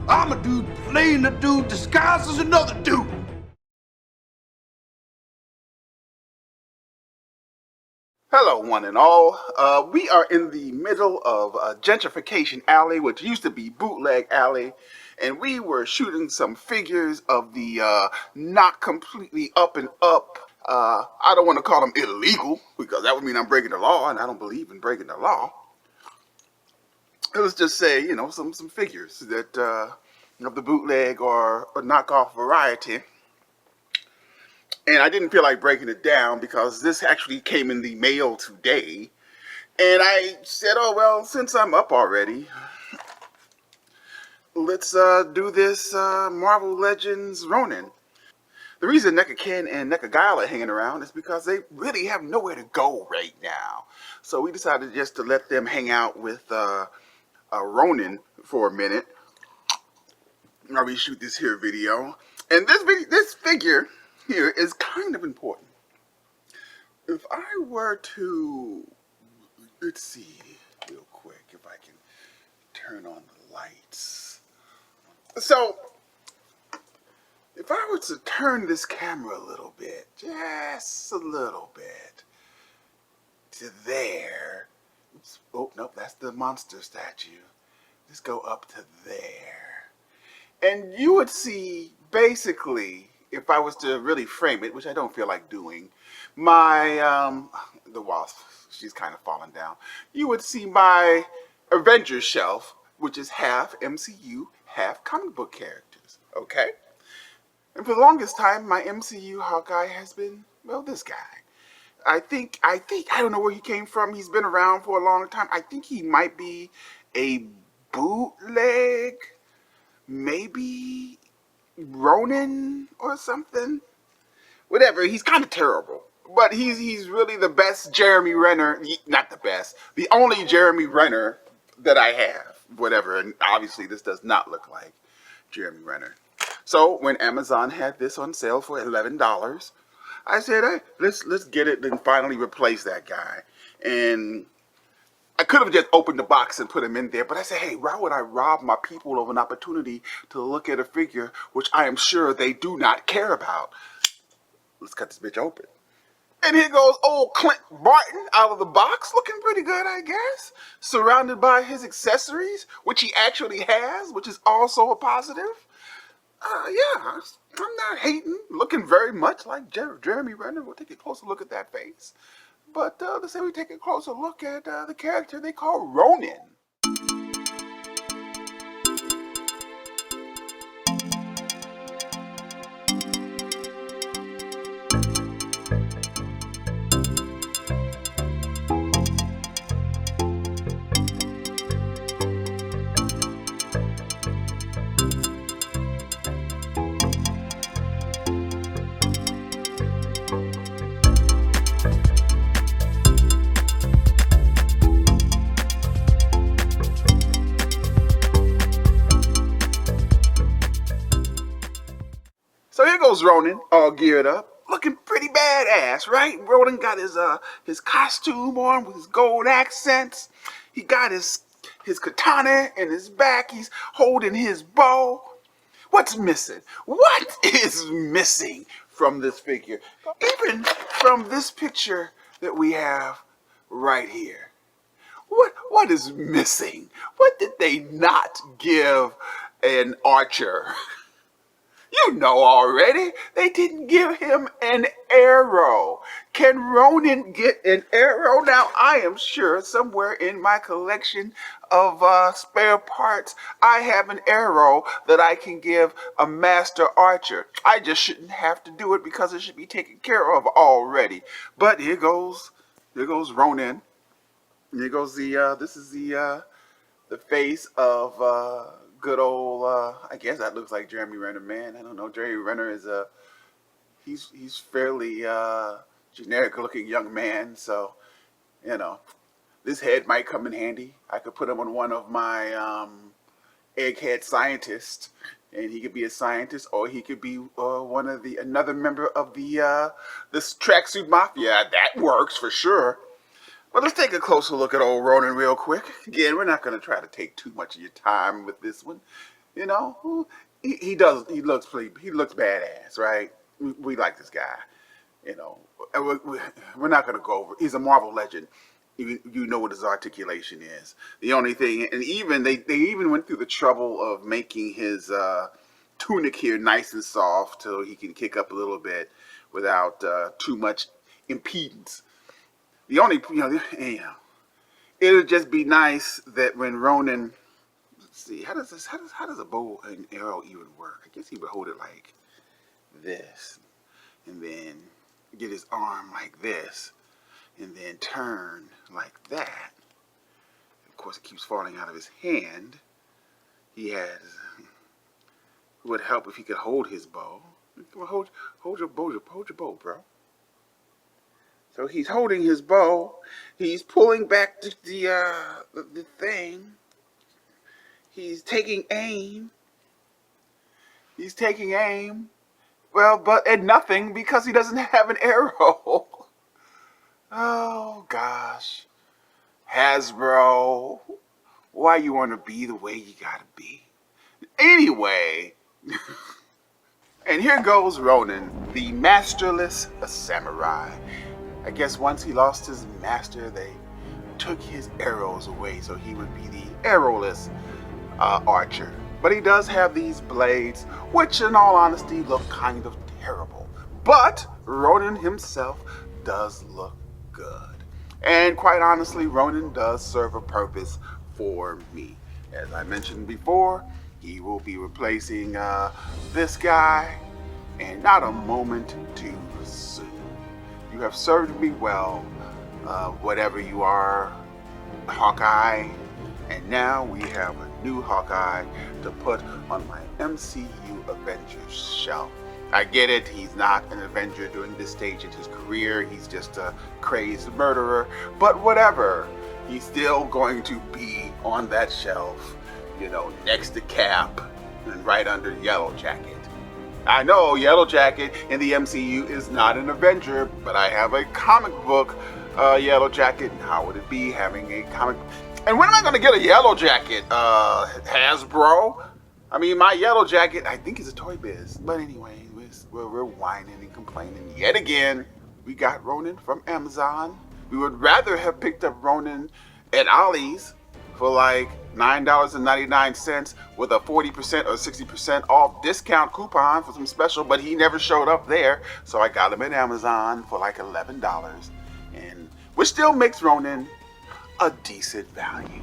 I'm a dude playing a dude disguised as another dude. Hello, one and all. We are in the middle of Gentrification Alley, which used to be Bootleg Alley, and we were shooting some figures of the not completely up and up. I don't want to call them illegal, because that would mean I'm breaking the law, and I don't believe in breaking the law. Let's just say, you know, some figures that of the bootleg or knockoff variety. And I didn't feel like breaking it down because this actually came in the mail today. And I said, oh, well, since I'm up already, let's do this Marvel Legends Ronin. The reason NECA Ken and NECA Guile are hanging around is because they really have nowhere to go right now. So we decided just to let them hang out with Ronin for a minute while we shoot this here video. And this figure here is kind of important. If I were to, let's see real quick if I can turn on the lights. So if I were to turn this camera a little bit, just a little bit, to there. Oops. Oh, nope, that's the monster statue. Just go up to there. And you would see, basically, if I was to really frame it, which I don't feel like doing, my, the wasp, she's kind of fallen down. You would see my Avengers shelf, which is half MCU, half comic book characters, okay? And for the longest time, my MCU Hawkeye has been, well, this guy. I think, I don't know where he came from. He's been around for a long time. I think he might be a bootleg, maybe Ronin or something. Whatever, he's kind of terrible. But he's really the best Jeremy Renner, not the best, the only Jeremy Renner that I have. Whatever, and obviously this does not look like Jeremy Renner. So when Amazon had this on sale for $11, I said, hey, let's get it and finally replace that guy. And I could have just opened the box and put him in there, but I said, hey, why would I rob my people of an opportunity to look at a figure which I am sure they do not care about? Let's cut this bitch open. And here goes old Clint Barton out of the box, looking pretty good, I guess. Surrounded by his accessories, which he actually has, which is also a positive. Yeah, I'm not hating. Looking very much like Jeremy Renner. We'll take a closer look at that face. But let's say we take a closer look at the character they call Ronin. So here goes Ronin, all geared up, looking pretty badass, right? Ronin got his costume on with his gold accents. He got his katana in his back. He's holding his bow. What's missing? What is missing from this figure? Even from this picture that we have right here. What is missing? What did they not give an archer? You know already, they didn't give him an arrow. Can Ronin get an arrow? Now, I am sure somewhere in my collection of spare parts, I have an arrow that I can give a master archer. I just shouldn't have to do it because it should be taken care of already. But here goes Ronin. Here goes this is the face of good old, I guess that looks like Jeremy Renner, man. I don't know. Jeremy Renner is he's fairly generic looking young man. So, you know, this head might come in handy. I could put him on one of my egghead scientists, and he could be a scientist, or he could be one of another member of the this tracksuit mafia. That works for sure. But let's take a closer look at old Ronin real quick. Again, we're not going to try to take too much of your time with this one. You know, he does. He looks badass, right? We like this guy. You know, and we're not going to go over. He's a Marvel legend. You know what his articulation is. The only thing, and even they even went through the trouble of making his tunic here nice and soft so he can kick up a little bit without too much impedance. The only, it'll just be nice that when Ronin, let's see, how does a bow and arrow even work? I guess he would hold it like this, and then get his arm like this, and then turn like that. Of course, it keeps falling out of his hand. It would help if he could hold his bow. Hold your bow, bro. So he's holding his bow. He's pulling back the thing. He's taking aim. He's taking aim. Well, but at nothing because he doesn't have an arrow. Oh gosh, Hasbro, why you want to be the way you gotta be? Anyway, and here goes Ronin, the masterless samurai. I guess once he lost his master, they took his arrows away, so he would be the arrowless archer. But he does have these blades, which in all honesty look kind of terrible. But Ronin himself does look good. And quite honestly, Ronin does serve a purpose for me. As I mentioned before, he will be replacing this guy, and not a moment too soon. You have served me well, whatever you are, Hawkeye, and now we have a new Hawkeye to put on my MCU Avengers shelf. I get it, he's not an Avenger during this stage in his career, he's just a crazed murderer, but whatever, he's still going to be on that shelf, next to Cap and right under Yellow Jacket. I know Yellow Jacket in the MCU is not an Avenger, but I have a comic book Yellow Jacket. How would it be having a comic? And when am I going to get a Yellow Jacket? Hasbro? I mean, my Yellow Jacket, I think is a Toy Biz. But anyway, we're whining and complaining yet again. We got Ronin from Amazon. We would rather have picked up Ronin at Ollie's for like $9.99 with a 40% or 60% off discount coupon for some special, but he never showed up there, so I got him at Amazon for like $11, and which still makes Ronin a decent value.